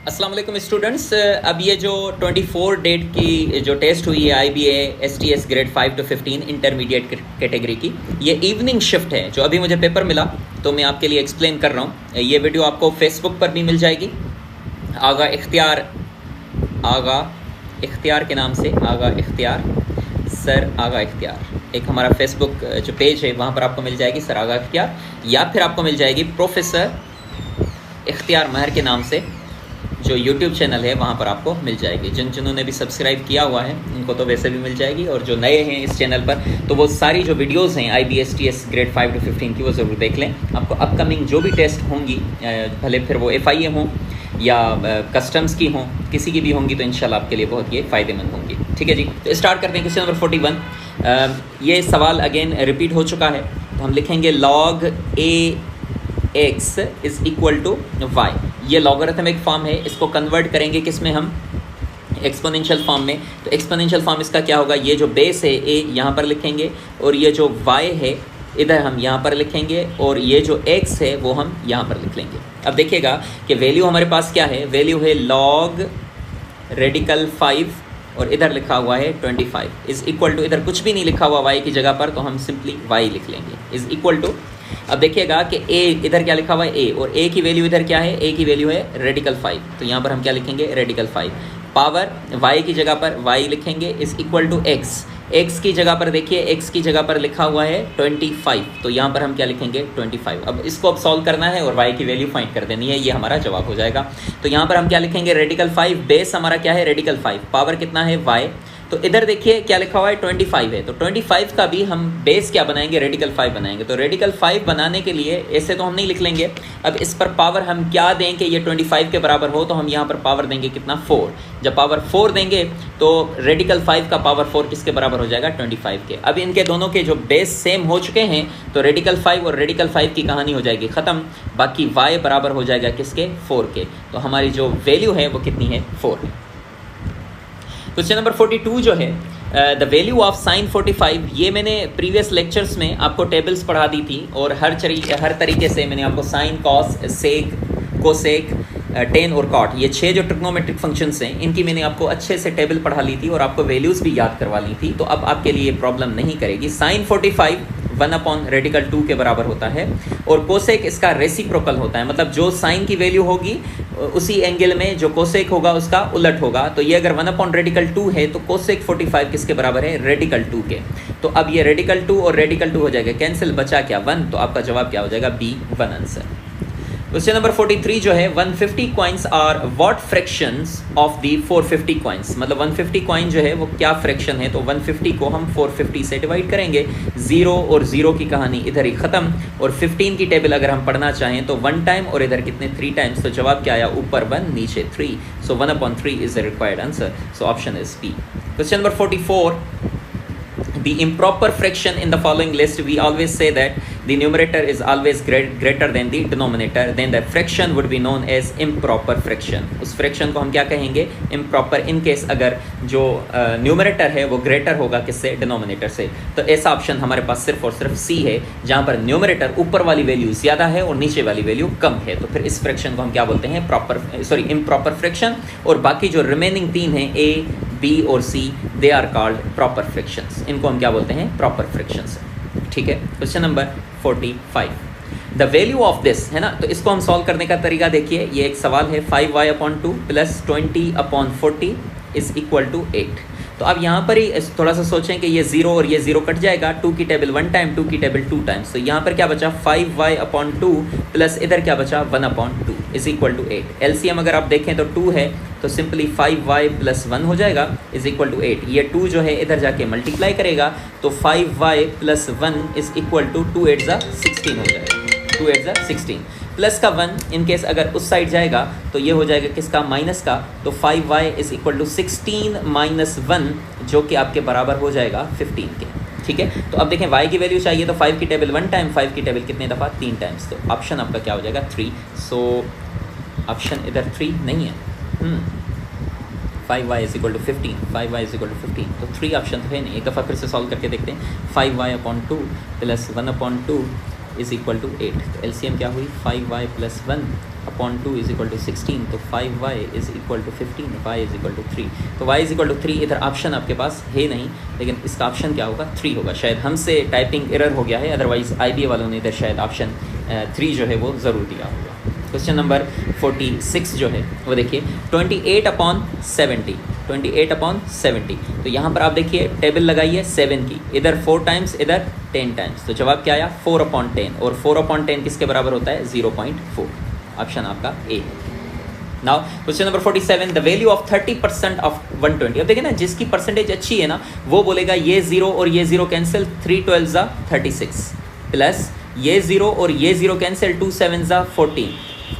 अस्सलाम वालेकुम स्टूडेंट्स। अब ये जो 24 डेट की जो टेस्ट हुई है IBA STS grade 5 to 15 intermediate category की, ये इवनिंग शिफ्ट है जो अभी मुझे पेपर मिला तो मैं आपके लिए एक्सप्लेन कर रहा हूँ। ये वीडियो आपको फेसबुक पर भी मिल जाएगी, आगा इख्तियार के नाम से, आगा इख्तियार, सर आगा इख्तियार एक हमारा फेसबुक जो पेज है वहाँ पर आपको मिल जाएगी सर आगा इख्तियार, या फिर आपको मिल जाएगी प्रोफेसर इख्तियार महर के नाम से जो यूट्यूब चैनल है वहाँ पर आपको मिल जाएगी। जिन्होंने भी सब्सक्राइब किया हुआ है उनको तो वैसे भी मिल जाएगी, और जो नए हैं इस चैनल पर तो वो सारी जो वीडियोस हैं IBA STS ग्रेड 5 to 15 की वो ज़रूर देख लें। आपको अपकमिंग जो भी टेस्ट होंगी, भले फिर वो FIA हों या कस्टम्स की हों, किसी की भी होंगी तो इंशाल्लाह आपके लिए बहुत ये फ़ायदेमंद होंगी। ठीक है जी, तो स्टार्ट करते हैं। Question number 41। ये सवाल अगेन रिपीट हो चुका है, तो हम लिखेंगे log AX is equal to y। ये लॉगरिथमिक फॉर्म है, इसको कन्वर्ट करेंगे किस में, हम एक्सपोनेंशियल फॉर्म में। तो एक्सपोनेंशियल फॉर्म इसका क्या होगा, ये जो बेस है a यहाँ पर लिखेंगे, और ये जो y है इधर हम यहाँ पर लिखेंगे, और ये जो x है वो हम यहाँ पर लिख लेंगे। अब देखिएगा कि वैल्यू हमारे पास क्या है, वैल्यू है log रेडिकल 5 और इधर लिखा हुआ है 25 इज़ इक्वल टू, इधर कुछ भी नहीं लिखा हुआ y की जगह पर तो हम सिंपली y लिख लेंगे, इज़ इक्वल टू। अब देखिएगा कि a इधर क्या लिखा हुआ है a, और a की वैल्यू इधर क्या है, a की वैल्यू है रेडिकल 5, तो यहाँ पर हम क्या लिखेंगे रेडिकल 5, पावर y की जगह पर y लिखेंगे इज़ इक्वल टू x की जगह पर देखिए, x की जगह पर लिखा हुआ है 25, तो यहाँ पर हम क्या लिखेंगे 25। अब इसको अब सॉल्व करना है और y की वैल्यू फाइंड कर देनी है, ये हमारा जवाब हो जाएगा। तो यहाँ पर हम क्या लिखेंगे रेडिकल 5, बेस हमारा क्या है रेडिकल 5, पावर कितना है y, तो इधर देखिए क्या लिखा हुआ है 25 है, तो 25 का भी हम बेस क्या बनाएंगे रेडिकल 5 बनाएंगे। तो रेडिकल 5 बनाने के लिए ऐसे तो हम नहीं लिख लेंगे, अब इस पर पावर हम क्या दें कि ये 25 के बराबर हो, तो हम यहाँ पर पावर देंगे कितना 4। जब पावर 4 देंगे तो रेडिकल 5 का पावर 4 किसके बराबर हो जाएगा 25 के। अब इनके दोनों के जो बेस सेम हो चुके हैं तो रेडिकल 5 और रेडिकल 5 की कहानी हो जाएगी ख़त्म, बाकी y बराबर हो जाएगा किसके 4 के। तो हमारी जो वैल्यू है वो कितनी है 4 है। क्वेश्चन नंबर 42 जो है द वैल्यू ऑफ साइन 45, ये मैंने प्रीवियस लेक्चर्स में आपको टेबल्स पढ़ा दी थी, और हर तरीके से मैंने आपको sine cos sec cosec tan और कॉट, ये 6 जो ट्रिग्नोमेट्रिक फंक्शंस हैं इनकी मैंने आपको अच्छे से टेबल पढ़ा ली थी और आपको वैल्यूज़ भी याद करवा ली थी, तो अब आपके लिए प्रॉब्लम नहीं करेगी। साइन 45 1 अपॉन रेडिकल 2 के बराबर होता है, और कोसेक इसका रेसिप्रोकल होता है, मतलब जो साइन की वैल्यू होगी उसी एंगल में जो कोसेक होगा उसका उलट होगा। तो ये अगर 1 अपॉन रेडिकल 2 है तो कोसेक 45 किसके बराबर है रेडिकल 2 के। तो अब ये रेडिकल 2 और रेडिकल 2 हो जाएगा कैंसिल, बचा क्या 1, तो आपका जवाब क्या हो जाएगा B1 आंसर। क्वेश्चन नंबर 43 जो है 150 coins are what fractions of the 450 coins, मतलब 150 कॉइन जो है वो क्या फ्रैक्शन है, तो 150 को हम 450 से डिवाइड करेंगे, 0 और 0 की कहानी इधर ही ख़त्म, और 15 की टेबल अगर हम पढ़ना चाहें तो 1 टाइम और इधर कितने 3 टाइम्स, तो जवाब क्या आया ऊपर 1 नीचे 3, सो 1/3 is the required answer, so option is B। Question number 44, the improper fraction in the following list, we always say that the numerator is always greater than the denominator, then the fraction would be known as improper fraction। उस fraction को हम क्या कहेंगे improper, in case अगर जो numerator है वो greater होगा किससे denominator से। तो ऐसा ऑप्शन हमारे पास सिर्फ और सिर्फ C है, जहाँ पर numerator ऊपर वाली वैल्यू ज़्यादा है और नीचे वाली वैल्यू कम है, तो फिर इस fraction को हम क्या बोलते हैं improper fraction, और बाकी जो remaining 3 हैं A B और C they are called proper fractions, इनको हम क्या बोलते हैं प्रॉपर फ्रैक्शंस। ठीक है, question number 45, the value of this है ना, तो इसको हम सॉल्व करने का तरीका देखिए। ये एक सवाल है 5y/2 plus 20/40 is equal to 8। तो अब यहाँ पर ही थोड़ा सा सोचें कि ये 0 और ये 0 कट जाएगा, 2 की टेबल 1 टाइम, 2 की टेबल 2 टाइम्स, तो यहाँ पर क्या बचा 5y/2 प्लस इधर क्या बचा 1/2 इज इक्वल टू 8। एलसीएम अगर आप देखें तो 2 है, तो सिंपली 5y + 1 हो जाएगा इज इक्वल टू 8। ये 2 जो है इधर जाके मल्टीप्लाई करेगा तो 5y + 1 इज इक्वल टू 2 8 ज़ा 16 हो जाएगा, 2 8 ज़ा 16 प्लस का 1 इन केस अगर उस साइड जाएगा तो ये हो जाएगा किसका माइनस का, तो 5y is equal to 16 minus 1 जो कि आपके बराबर हो जाएगा 15 के। ठीक है, तो अब देखें y की वैल्यू चाहिए तो 5 की टेबल 1 टाइम, 5 की टेबल कितने दफ़ा 3 टाइम्स, तो ऑप्शन आपका क्या हो जाएगा 3। सो ऑप्शन इधर 3 नहीं है। 5y is equal to 15, 5y is equal to 15, तो 3 ऑप्शन तो है नहीं। एक दफ़ा फिर से सॉल्व करके देखते हैं, 5y/2 plus 1/2 is equal to 8, तो एलसीएम क्या हुई 5y + 1 4/2 इज इक्वल टू 16, तो 5y is equal to 15, y is equal to 3। तो y इज इक्वल टू 3 इधर ऑप्शन आपके पास है नहीं, लेकिन इसका ऑप्शन क्या होगा 3 होगा। शायद हमसे टाइपिंग एरर हो गया है, अदरवाइज़ IBA वालों ने इधर शायद ऑप्शन 3 जो है वो ज़रूर दिया होगा। क्वेश्चन नंबर 46 जो है वो देखिए 28/70, 28/70। तो यहाँ पर आप देखिए टेबल लगाइए 7 की, इधर 4 टाइम्स, इधर 10 टाइम्स। तो जवाब क्या आया 4/10, और 4/10 किसके बराबर होता है 0.4। ऑप्शन आपका ए है। Now question number 47, the value of 30% of 120। अब देखिए ना, जिसकी परसेंटेज अच्छी है ना वो बोलेगा ये 0 और ये 0 कैंसिल, 3 12 36, प्लस ये 0 और ये 0 कैंसिल, 2 7 14,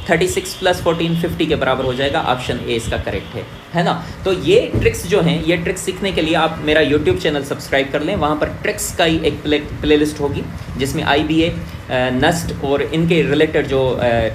36 प्लस 14 50 के बराबर हो जाएगा। ऑप्शन ए इसका करेक्ट है ना। तो ये ट्रिक्स जो हैं, ये ट्रिक्स सीखने के लिए आप मेरा यूट्यूब चैनल सब्सक्राइब कर लें, वहाँ पर ट्रिक्स का ही एक प्लेलिस्ट होगी जिसमें IBA, नस्ट और इनके रिलेटेड जो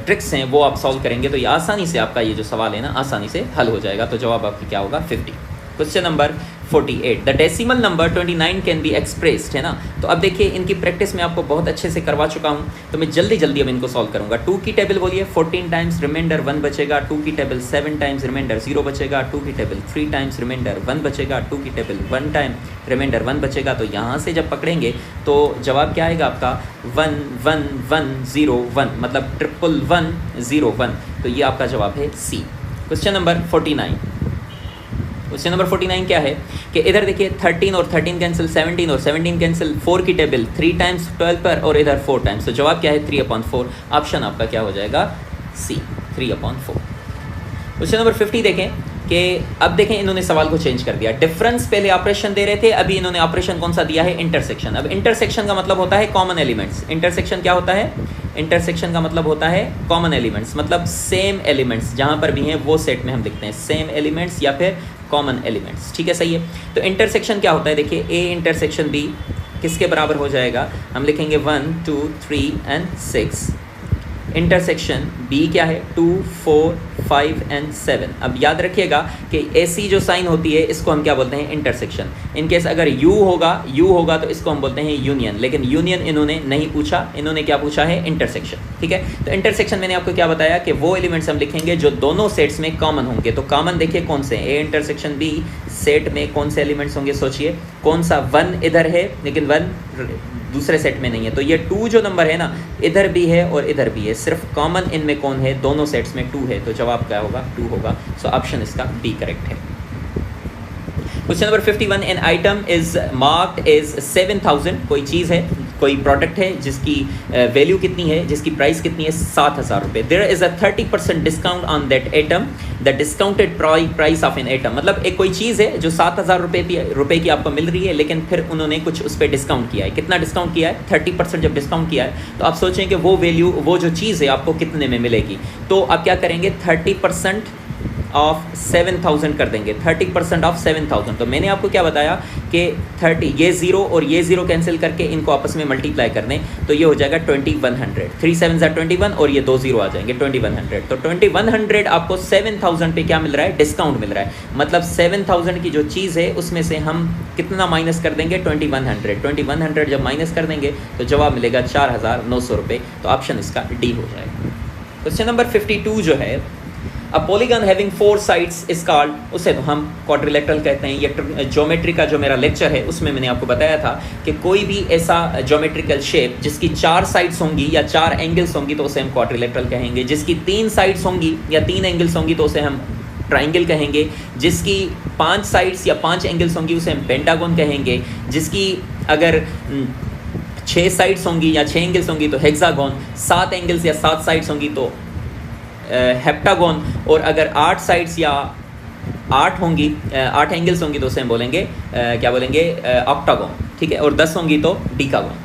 ट्रिक्स हैं वो आप सॉल्व करेंगे, तो ये आसानी से आपका ये जो सवाल है ना आसानी से हल हो जाएगा। तो जवाब आपकी क्या होगा 50। Question number 48, the decimal number 29 can be expressed, है ना। तो अब देखिए इनकी प्रैक्टिस मैं आपको बहुत अच्छे से करवा चुका हूँ, तो मैं जल्दी जल्दी अब इनको सॉल्व करूँगा। 2 की टेबल बोलिए 14 टाइम्स, रिमाइंडर 1 बचेगा। 2 की टेबल 7 टाइम्स, रिमाइंडर 0 बचेगा। 2 की टेबल 3 टाइम्स, रिमाइंडर 1 बचेगा। 2 की टेबल 1 टाइम, रिमाइंडर 1 बचेगा। तो यहाँ से जब पकड़ेंगे तो जवाब क्या आएगा आपका 1 1 1 0 1, मतलब 1 0 1। तो ये आपका जवाब है सी। क्वेश्चन नंबर 49, क्वेश्चन नंबर 49 क्या है कि इधर देखिए 13 और 13 कैंसिल, 17 और 17 कैंसिल, 4 की टेबल 3 टाइम्स 12 पर और इधर 4 टाइम्स। तो जवाब क्या है 3/4। ऑप्शन आपका क्या हो जाएगा सी, 3/4। क्वेश्चन नंबर 50 देखें कि अब देखें इन्होंने सवाल को चेंज कर दिया। डिफरेंस पहले ऑपरेशन दे रहे थे, अभी इन्होंने ऑपरेशन कौन सा दिया है इंटरसेक्शन। अब इंटरसेक्शन का मतलब होता है कॉमन एलिमेंट्स। इंटरसेक्शन क्या होता है, इंटरसेक्शन का मतलब होता है कॉमन एलिमेंट्स, मतलब सेम एलिमेंट्स जहाँ पर भी हैं वो सेट में हम लिखते हैं सेम एलिमेंट्स या फिर कॉमन एलिमेंट्स। ठीक है, सही है। तो इंटरसेक्शन क्या होता है, देखिए ए इंटरसेक्शन बी किसके बराबर हो जाएगा, हम लिखेंगे 1 2 3 एंड 6। इंटरसेक्शन बी क्या है 2 4 5 एंड 7। अब याद रखिएगा कि ऐसी जो साइन होती है इसको हम क्या बोलते हैं इंटरसेक्शन। इनकेस अगर यू होगा तो इसको हम बोलते हैं यूनियन, लेकिन यूनियन इन्होंने नहीं पूछा, इन्होंने क्या पूछा है इंटरसेक्शन। ठीक है, तो इंटरसेक्शन मैंने आपको क्या बताया कि वो एलिमेंट्स हम लिखेंगे जो दोनों सेट्स में कॉमन होंगे। तो कॉमन देखिए कौन से, ए इंटरसेक्शन बी सेट में कौन से एलिमेंट्स होंगे, सोचिए कौन सा। 1 इधर है लेकिन 1 दूसरे सेट में नहीं है, तो ये 2 जो नंबर है ना इधर भी है और इधर भी है, सिर्फ कॉमन इनमें कौन है, दोनों सेट्स में 2 है। तो जवाब क्या होगा 2 होगा। सो ऑप्शन इसका बी करेक्ट है। Question number 51, an item is marked as 7000। कोई चीज़ है, कोई प्रोडक्ट है जिसकी वैल्यू कितनी है, जिसकी प्राइस कितनी है 7000 रुपये। There is a 30% discount on that item, the discounted price of an item. मतलब एक कोई चीज़ है जो 7000 रुपये की आपको मिल रही है, लेकिन फिर उन्होंने कुछ उस पर डिस्काउंट किया है। कितना डिस्काउंट किया है 30% जब डिस्काउंट किया है तो आप सोचें कि वो वैल्यू, वो जो चीज़ है आपको कितने में मिलेगी। तो आप क्या करेंगे 30% ऑफ 7000 कर देंगे, 30% ऑफ 7000। तो मैंने आपको क्या बताया कि 30, ये 0 और ये 0 कैंसिल करके इनको आपस में मल्टीप्लाई कर दें तो ये हो जाएगा 2100। 3 7 21 और ये 2 0 आ जाएंगे 2100। तो 2100 आपको 7000 पे क्या मिल रहा है, डिस्काउंट मिल रहा है। मतलब 7000 की जो चीज़ है उसमें से हम कितना माइनस कर देंगे 2100। 2100 जब माइनस कर देंगे तो जवाब मिलेगा 4900 रुपये। तो ऑप्शन इसका डी हो जाएगा। क्वेश्चन नंबर 52 जो है, a polygon having 4 sides is called, उसे तो हम क्वाड्रिलेटरल कहते हैं। ये ज्योमेट्री का जो मेरा लेक्चर है उसमें मैंने आपको बताया था कि कोई भी ऐसा ज्योमेट्रिकल शेप जिसकी 4 साइड्स होंगी या 4 एंगल्स होंगी तो उसे हम क्वाड्रिलेटरल कहेंगे। जिसकी 3 साइड्स होंगी या 3 एंगल्स होंगी तो उसे हम ट्राइंगल कहेंगे। जिसकी 5 साइड्स या 5 एंगल्स होंगी उसे हम पेंटागन कहेंगे। जिसकी अगर 6 साइड्स होंगी या 6 एंगल्स होंगी तो हेक्सागन। 7 एंगल्स या 7 साइड्स होंगी तो हेप्टागन। और अगर 8 साइड्स या 8 होंगी, 8 एंगल्स होंगी तो उसे हम बोलेंगे क्या बोलेंगे ऑक्टागन। ठीक है, और 10 होंगी तो डिकागन।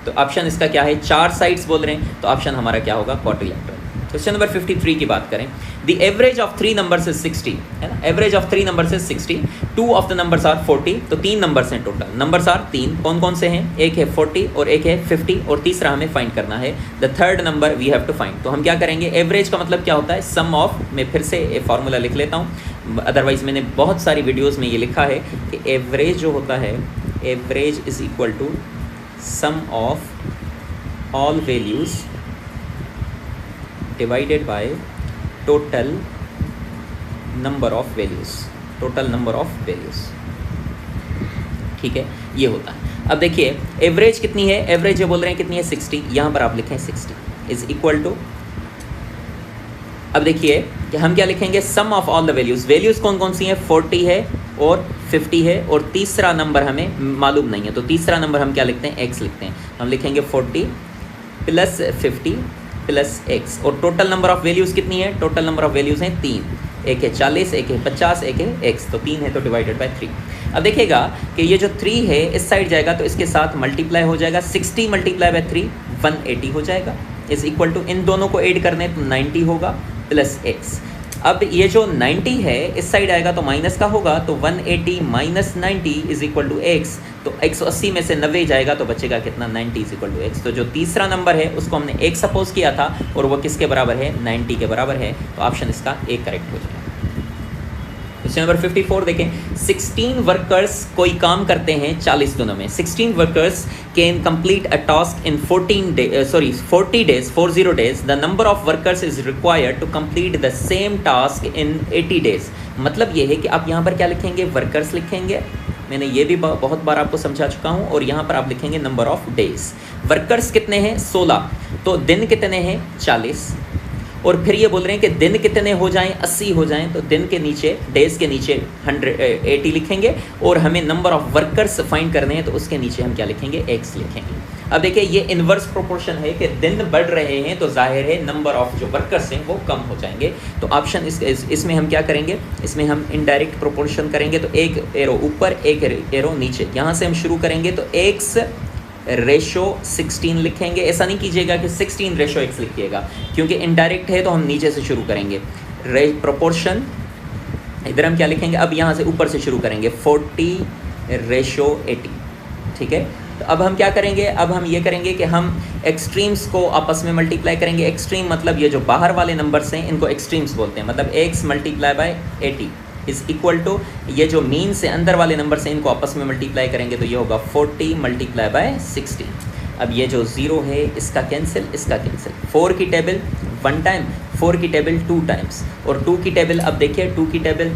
तो ऑप्शन इसका क्या है, 4 साइड्स बोल रहे हैं तो ऑप्शन हमारा क्या होगा क्वाड्रिलेटरल। क्वेश्चन नंबर 53 की बात करें, the average of 3 numbers is 60, है ना। Average of 3 numbers is 60, 2 of the numbers are 40। तो 3 नंबर्स हैं टोटल, नंबर्स आर 3। कौन कौन से हैं, एक है 40 और एक है 50 और तीसरा हमें फाइंड करना है the third number we have to find. तो हम क्या करेंगे, एवरेज का मतलब क्या होता है सम ऑफ, मैं फिर से ये फार्मूला लिख लेता हूँ, अदरवाइज मैंने बहुत सारी वीडियोज़ में ये लिखा है कि एवरेज जो होता है, average is equal to sum of all values divided by total number of values, total number of values. ठीक है, ये होता है। अब देखिए एवरेज कितनी है, एवरेज बोल रहे हैं कितनी है 60, यहाँ पर आप लिखें 60 इज इक्वल टू, अब देखिए कि हम क्या लिखेंगे, sum of all the values, values कौन कौन सी हैं, 40 है और 50 है और तीसरा नंबर हमें मालूम नहीं है, तो तीसरा नंबर हम क्या लिखते हैं, x लिखते हैं। हम लिखेंगे 40 प्लस 50 प्लस x, और टोटल नंबर ऑफ वैल्यूज़ कितनी है, टोटल नंबर ऑफ वैल्यूज़ हैं 3, एक है 40, एक है 50, एक है x, तो 3 है तो डिवाइडेड बाय 3। अब देखिएगा कि ये जो 3 है इस साइड जाएगा तो इसके साथ मल्टीप्लाई हो जाएगा, 60 मल्टीप्लाई बाय 3 180 हो जाएगा, इज इक्वल टू, इन दोनों को ऐड करने तो 90 होगा प्लस x। अब ये जो 90 है इस साइड आएगा तो माइनस का होगा, तो 180 minus 90 is equal to x, तो 180 में से 90 जाएगा तो बचेगा कितना, 90 इज इक्वल टू x। तो जो तीसरा नंबर है उसको हमने 1 सपोज किया था और वो किसके बराबर है, 90 के बराबर है, तो ऑप्शन इसका एक करेक्ट हो जाएगा। क्वेश्चन नंबर 54 देखें, 16 वर्कर्स कोई काम करते हैं 40 दिनों में, 16 workers can complete a task in 40 days, 40 days, the number of workers is required to complete the same task in 80 days। मतलब ये है कि आप यहाँ पर क्या लिखेंगे, वर्कर्स लिखेंगे, मैंने ये भी बहुत बार आपको समझा चुका हूँ, और यहाँ पर आप लिखेंगे नंबर ऑफ डेज। वर्कर्स कितने हैं 16, तो दिन कितने हैं 40, और फिर ये बोल रहे हैं कि दिन कितने हो जाएं, 80 हो जाएं, तो दिन के नीचे, डेज के नीचे 80 लिखेंगे, और हमें नंबर ऑफ वर्कर्स फाइंड करने हैं तो उसके नीचे हम क्या लिखेंगे, x लिखेंगे। अब देखिए ये इन्वर्स प्रोपोर्शन है कि दिन बढ़ रहे हैं तो जाहिर है नंबर ऑफ जो वर्कर्स हैं वो कम हो जाएंगे, तो ऑप्शन इसमें हम क्या करेंगे, इसमें हम इनडायरेक्ट प्रोपोर्शन करेंगे, तो एक एरो ऊपर एक एरो नीचे, यहाँ से हम शुरू करेंगे तो x रेशो 16 लिखेंगे। ऐसा नहीं कीजिएगा कि 16 रेशो x लिखिएगा, क्योंकि इनडायरेक्ट है तो हम नीचे से शुरू करेंगे, प्रोपोर्शन इधर हम क्या लिखेंगे, अब यहाँ से ऊपर से शुरू करेंगे 40 रेशो 80। ठीक है, तो अब हम क्या करेंगे, अब हम ये करेंगे कि हम एक्सट्रीम्स को आपस में मल्टीप्लाई करेंगे। एक्सट्रीम मतलब ये जो बाहर वाले नंबर्स हैं इनको एक्सट्रीम्स बोलते हैं, मतलब x multiply by 80 is equal to, ये जो मीन से अंदर वाले नंबर से इनको आपस में मल्टीप्लाई करेंगे तो ये होगा 40 मल्टीप्लाई बाय 60। अब ये जो 0 है इसका कैंसिल, इसका कैंसिल, 4 की टेबल 1 टाइम, 4 की टेबल 2 टाइम्स, और 2 की टेबल, अब देखिए 2 की टेबल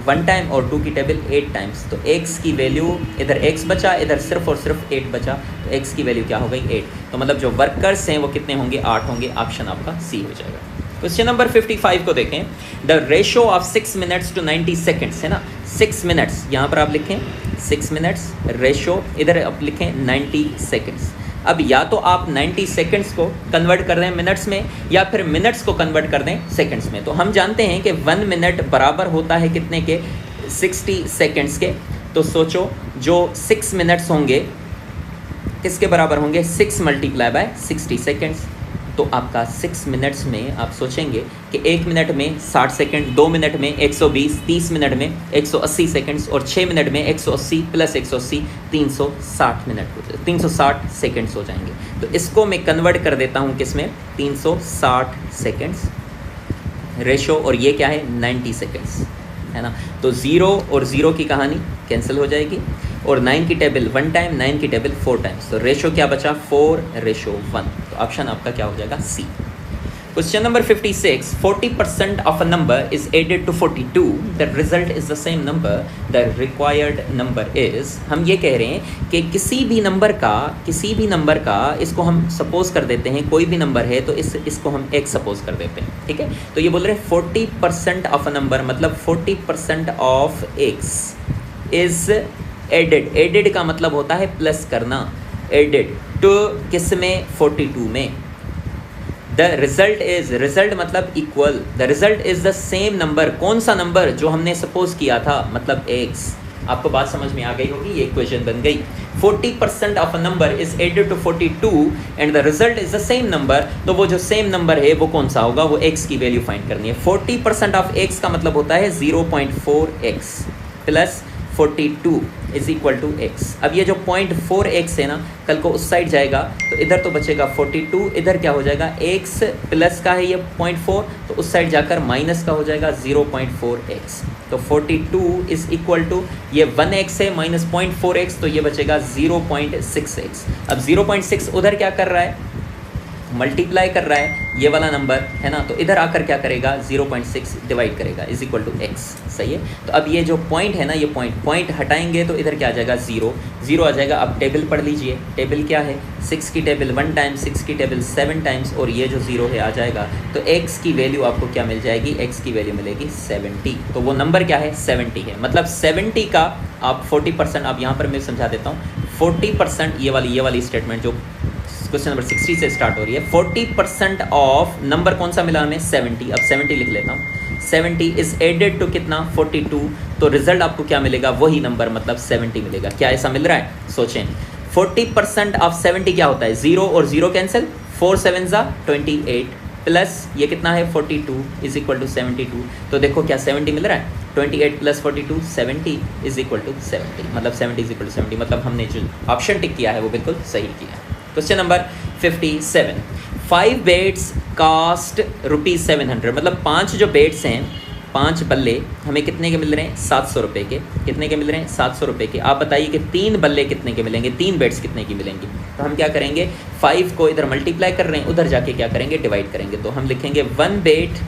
1 टाइम और 2 की टेबल 8 टाइम्स, तो x की वैल्यू, इधर x बचा, इधर सिर्फ और सिर्फ 8 बचा, तो x की वैल्यू क्या हो गई 8, तो मतलब जो वर्कर्स हैं वो कितने होंगे, 8 होंगे, ऑप्शन आपका सी हो जाएगा। क्वेश्चन नंबर 55 को देखें, the ratio of 6 minutes to 90 seconds है ना, 6 मिनट्स यहाँ पर आप लिखें 6 मिनट्स, रेशो इधर आप लिखें 90 सेकेंड्स। अब या तो आप 90 सेकेंड्स को कन्वर्ट कर दें मिनट्स में, या फिर मिनट्स को कन्वर्ट कर दें सेकेंड्स में। तो हम जानते हैं कि 1 मिनट बराबर होता है कितने के, 60 सेकेंड्स के। तो सोचो जो 6 मिनट्स होंगे किसके बराबर होंगे, 6 मल्टीप्लाई बाय 60 सेकेंड्स। तो आपका 6 मिनट्स में आप सोचेंगे कि 1 मिनट में 60 सेकंड, 2 मिनट में 120, 30 मिनट में 180 सेकंड्स, और 6 मिनट में 180 प्लस 180 360 मिनट, 360 सेकंड्स हो जाएंगे। तो इसको मैं कन्वर्ट कर देता हूँ किस में, 360 सेकंड्स रेशो, और ये क्या है 90 सेकंड्स है ना। तो 0 और 0 की कहानी कैंसिल हो जाएगी, और 9 की टेबल 1 टाइम, 9 की टेबल 4 टाइम्स, तो रेशो क्या बचा 4:1, तो ऑप्शन आपका क्या हो जाएगा C. Question number 56, 40% of a number is added to 42, the result is the same number, the required number is. हम ये कह रहे हैं कि किसी भी नंबर का इसको हम सपोज कर देते हैं, कोई भी नंबर है तो इसको हम एक सपोज कर देते हैं, ठीक है। तो ये बोल रहे हैं 40% ऑफ अ नंबर, मतलब 40% of X is added. Added का मतलब होता है प्लस करना, एडेड टू किस में, 42 में। द रिजल्ट इज, रिजल्ट मतलब equal, the result is the same number. कौन सा नंबर, जो हमने सपोज किया था, मतलब x। आपको बात समझ में आ गई होगी, ये इक्वेशन बन गई। 40% of a number is added to 42 and the result is the same number. तो वो जो सेम नंबर है वो कौन सा होगा, वो x की वैल्यू फाइंड करनी है। 40% ऑफ x का मतलब होता है 0.4x plus 42 is equal to x। अब ये जो 0.4x है ना, कल को उस साइड जाएगा तो इधर तो बचेगा 42, इधर क्या हो जाएगा, x प्लस का है ये 0.4, तो उस साइड जाकर माइनस का हो जाएगा 0.4x। तो 42 इज इक्वल टू, ये 1x है माइनस 0.4x, तो ये बचेगा 0.6x। अब 0.6 उधर क्या कर रहा है, मल्टीप्लाई कर रहा है, ये वाला नंबर है ना, तो इधर आकर क्या करेगा 0.6 डिवाइड करेगा इज इक्वल टू x, सही है। तो अब ये जो पॉइंट है ना, ये पॉइंट हटाएंगे तो इधर क्या आ जाएगा 0 आ जाएगा। अब टेबल पढ़ लीजिए, टेबल क्या है 6 की टेबल 1 टाइम्स, 6 की टेबल 7 टाइम्स, और ये जो 0 है आ जाएगा। तो x की वैल्यू आपको क्या मिल जाएगी, x की वैल्यू मिलेगी 70। तो वो नंबर क्या है 70 है, मतलब 70 का आप 40%, आप यहाँ पर मैं समझा देता हूँ 40%, ये वाली स्टेटमेंट जो क्वेश्चन नंबर 60 से स्टार्ट हो रही है, 40% ऑफ नंबर कौन सा मिला हमें 70। अब 70 लिख लेता हूँ, 70 इज एडेड टू कितना 42, तो रिजल्ट आपको क्या मिलेगा, वही नंबर मतलब 70 मिलेगा। क्या ऐसा मिल रहा है, सोचें 40% ऑफ 70 क्या होता है, 0 और 0 कैंसिल, 4 7 ज़ा 28 प्लस ये कितना है 42 इज इक्वल टू 72। तो देखो क्या 70 मिल रहा है, 28 प्लस 42 70 इज इक्वल टू 70, मतलब 70 इज इक्वल टू 70, मतलब हमने जो ऑप्शन टिक किया है वो बिल्कुल सही किया है। क्वेश्चन नंबर 57, 5 बेट्स कास्ट ₹700, मतलब 5 जो बेट्स हैं, 5 बल्ले हमें कितने के मिल रहे हैं 700 रुपये के। कितने के मिल रहे हैं 700 रुपये के। आप बताइए कि 3 बल्ले कितने के मिलेंगे, 3 बेट्स कितने की मिलेंगी। तो हम क्या करेंगे, 5 को इधर मल्टीप्लाई कर रहे हैं, उधर जाके क्या करेंगे डिवाइड करेंगे। तो हम लिखेंगे 1 bat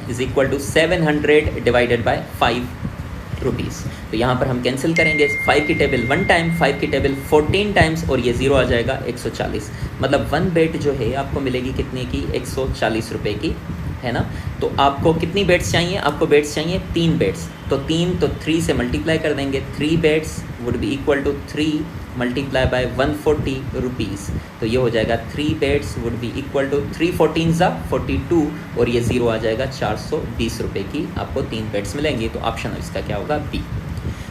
is equal to 700 divided by 5 rupees. तो यहाँ पर हम कैंसिल करेंगे, 5 की टेबल 1 टाइम, 5 की टेबल 14 टाइम्स, और ये 0 आ जाएगा 140, मतलब 1 बेट जो है आपको मिलेगी कितने की 140 रुपये की, है ना। तो आपको कितनी बेट्स चाहिए, आपको बेट्स चाहिए 3 बेट्स, तो 3 तो 3 से मल्टीप्लाई कर देंगे, 3 bats would be equal to 3 multiply by 140 rupees. तो ये हो जाएगा 3 bats would be equal to 3 14 ज़ा 42, और ये 0 आ जाएगा 420 रुपये की आपको 3 बेट्स मिलेंगे। तो ऑप्शन इसका क्या होगा बी।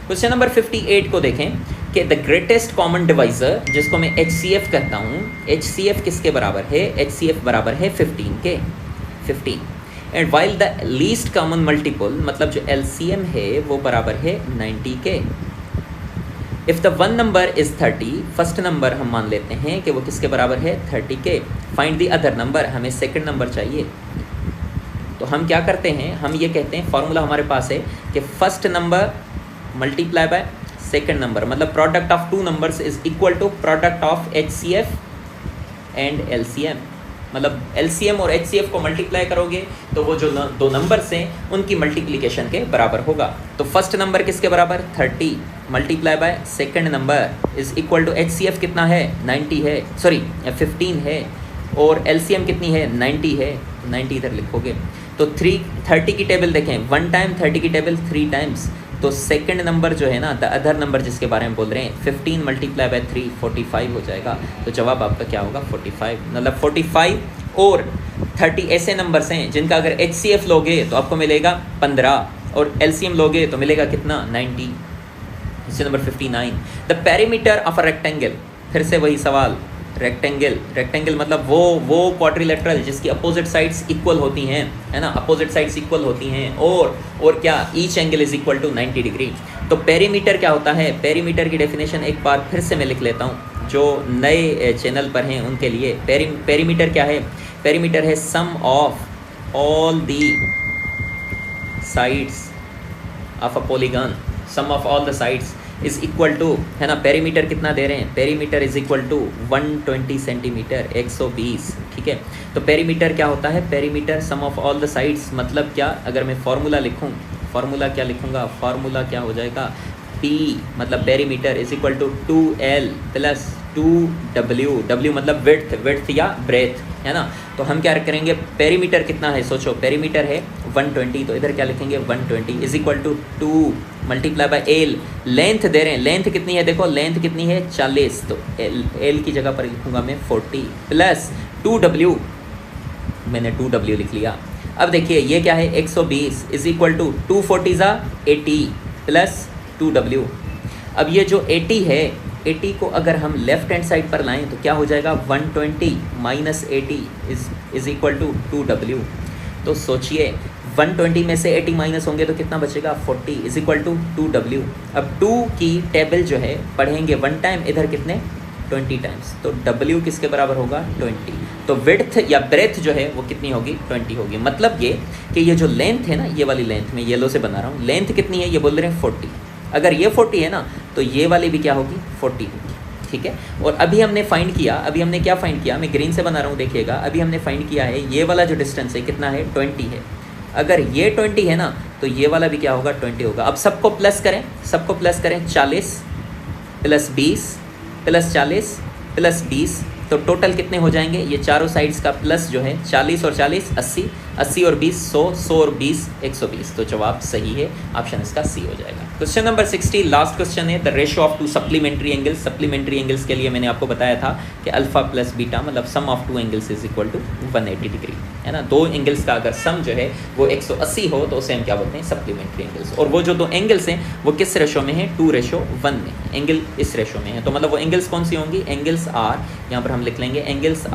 क्वेश्चन नंबर 58 को देखें कि द ग्रेटेस्ट कॉमन डिवाइज़र, जिसको मैं HCF कहता हूँ, HCF किसके बराबर है, HCF बराबर है 15 के, 15। And while the least common multiple, मतलब जो LCM है वो बराबर है 90 के। If the one number is 30, first number हम मान लेते हैं कि वो किसके बराबर है 30 के। फाइंड द अदर नंबर, हमें सेकंड नंबर चाहिए। तो हम क्या करते हैं, हम ये कहते हैं, फॉर्मूला हमारे पास है कि first number multiply by second number, मतलब product of 2 numbers is equal to product of HCF and LCM। मतलब LCM और HCF को मल्टीप्लाई करोगे तो वो जो 2 नंबर्स हैं उनकी मल्टीप्लिकेशन के बराबर होगा। तो फर्स्ट नंबर किसके बराबर 30 multiply by second number is equal to HCF कितना है 90 है, सॉरी 15 है, और LCM कितनी है 90 है, 90 इधर लिखोगे। तो 30 की टेबल देखें 1 टाइम, 30 की टेबल 3 टाइम्स, तो सेकंड नंबर जो है ना, द अदर नंबर जिसके बारे में बोल रहे हैं, 15 मल्टीप्लाई बाय 3 45 हो जाएगा। तो जवाब आपका क्या होगा 45, मतलब 45 और 30 ऐसे नंबर्स हैं जिनका अगर HCF लोगे तो आपको मिलेगा 15, और LCM लोगे तो मिलेगा कितना 90। Question number 59, the perimeter of a rectangle, फिर से वही सवाल, रेक्टेंगल मतलब वो क्वाड्रिलेटरल जिसकी अपोजिट साइड्स इक्वल होती हैं, है ना, अपोजिट साइड्स इक्वल होती हैं, और क्या each angle is equal to 90 degree. तो पेरीमीटर क्या होता है, पेरीमीटर की डेफिनेशन एक बार फिर से मैं लिख लेता हूँ, जो नए चैनल पर हैं उनके लिए। पेरीमीटर क्या है, पेरीमीटर है sum of all the sides of a polygon, sum of all the sides is equal to, है ना, पेरीमीटर कितना दे रहे हैं, perimeter is equal to 120 centimetre, 120, ठीक है। तो पेरीमीटर क्या होता है, perimeter sum of all the sides, मतलब क्या, अगर मैं फार्मूला लिखूं, फार्मूला क्या लिखूंगा, फार्मूला क्या हो जाएगा, P मतलब perimeter is equal to 2L plus 2W, W मतलब विड्थ या ब्रेथ, है ना। तो हम क्या करेंगे, पेरीमीटर कितना है, सोचो पेरीमीटर है 120, तो इधर क्या लिखेंगे 120 is equal to 2 multiply by L, length दे रहे हैं, लेंथ कितनी है, देखो लेंथ कितनी है 40, तो L की जगह पर लिखूंगा मैं 40 प्लस 2W, मैंने 2W लिख लिया। अब देखिए ये क्या है 120 इज इक्वल टू 240 ज़ा 80 प्लस 2W। अब ये जो 80 है, 80 को अगर हम लेफ्ट हैंड साइड पर लाएं तो क्या हो जाएगा 120 minus 80 is equal to 2W। तो सोचिए 120 में से 80 माइनस होंगे तो कितना बचेगा 40 इज इक्वल टू 2W। अब 2 की टेबल जो है पढ़ेंगे 1 टाइम, इधर कितने 20 टाइम्स, तो W किसके बराबर होगा 20। तो विड्थ या ब्रेथ जो है वो कितनी होगी 20 होगी। मतलब ये कि ये जो लेंथ है ना, ये वाली लेंथ में येलो से बना रहा हूँ, लेंथ कितनी है ये बोल रहे हैं 40, अगर ये 40 है ना तो ये वाली भी क्या होगी 40 होगी। ठीक है। और अभी हमने फाइंड किया, अभी हमने क्या फाइंड किया, मैं ग्रीन से बना रहा हूँ देखिएगा। अभी हमने फाइंड किया है ये वाला जो डिस्टेंस है कितना है, 20 है। अगर ये 20 है ना तो ये वाला भी क्या होगा, 20 होगा। अब सबको प्लस करें, सबको प्लस करें, 40 + 20 + 40 + 20, तो टोटल कितने हो जाएंगे, ये चारों साइड्स का प्लस जो है 40 और 40 80, 80 और 20 100, 100 और 20 120। तो जवाब सही है, ऑप्शन इसका सी हो जाएगा। क्वेश्चन नंबर 60 लास्ट क्वेश्चन है, the ratio of 2 supplementary angles. Supplementary angles के लिए मैंने आपको बताया था कि अल्फा प्लस बीटा मतलब sum of 2 angles is equal to 180 degree, है ना। 2 एंगल्स का अगर सम जो है वो 180 हो तो उसे हम क्या बोलते हैं, सप्लीमेंट्री एंगल्स। और वो जो 2 एंगल्स हैं वो किस रेशो में है, 2:1 में। एंगल इस रेशो में है, तो मतलब वो एंगल्स कौन सी होंगी, एंगल्स आर, यहाँ पर हम लिख लेंगे angles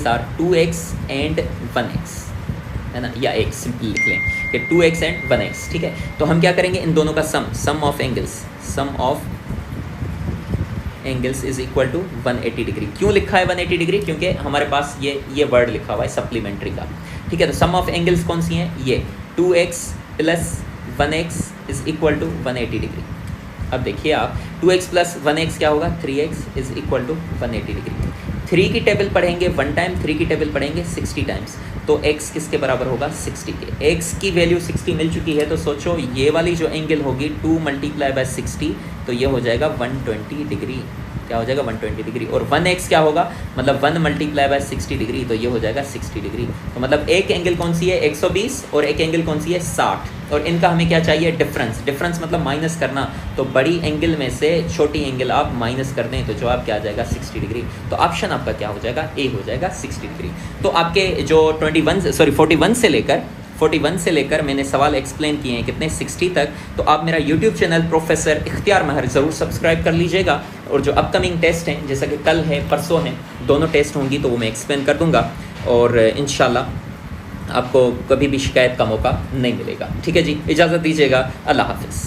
are 2x and 1x, है ना, या एक सिंपल लिख लें कि 2x एंड 1x, ठीक है। तो हम क्या करेंगे, इन दोनों का sum of angles is equal to 180 degree. क्यों लिखा है 180 डिग्री, क्योंकि हमारे पास ये वर्ड लिखा हुआ है सप्लीमेंट्री का, ठीक है। तो सम ऑफ एंगल्स कौन सी हैं, ये 2x + 1x is equal to 180 degree. अब देखिए आप 2x + 1x क्या होगा, 3x is equal to 180 degree. 3 की टेबल पढ़ेंगे 1 टाइम, 3 की टेबल पढ़ेंगे 60 टाइम्स, तो x किसके बराबर होगा, 60 के। x की वैल्यू 60 मिल चुकी है, तो सोचो ये वाली जो एंगल होगी 2 × 60, तो ये हो जाएगा 120 डिग्री। क्या हो जाएगा, 120 डिग्री। और 1x क्या होगा, मतलब 1 × 60 डिग्री, तो ये हो जाएगा 60 डिग्री। तो मतलब एक एंगल कौन सी है, 120, और एक एंगल कौन सी है, 60। और इनका हमें क्या चाहिए, डिफरेंस मतलब माइनस करना। तो बड़ी एंगल में से छोटी एंगल आप माइनस कर दें तो जवाब क्या आ जाएगा, 60 डिग्री। तो ऑप्शन आपका क्या हो जाएगा, ए हो जाएगा 60 डिग्री। तो आपके जो 41 से लेकर मैंने सवाल एक्सप्लेन किए हैं कितने, 60 तक। तो आप मेरा यूट्यूब चैनल प्रोफेसर इख्तियार महर ज़रूर सब्सक्राइब कर लीजिएगा। और जो अपकमिंग टेस्ट हैं, जैसा कि कल है परसों हैं, दोनों टेस्ट होंगी, तो वो मैं एक्सप्लेन कर दूंगा। और इंशाल्लाह आपको कभी भी शिकायत का मौका नहीं मिलेगा, ठीक है जी। इजाज़त दीजिएगा, अल्लाह हाफ़िज़।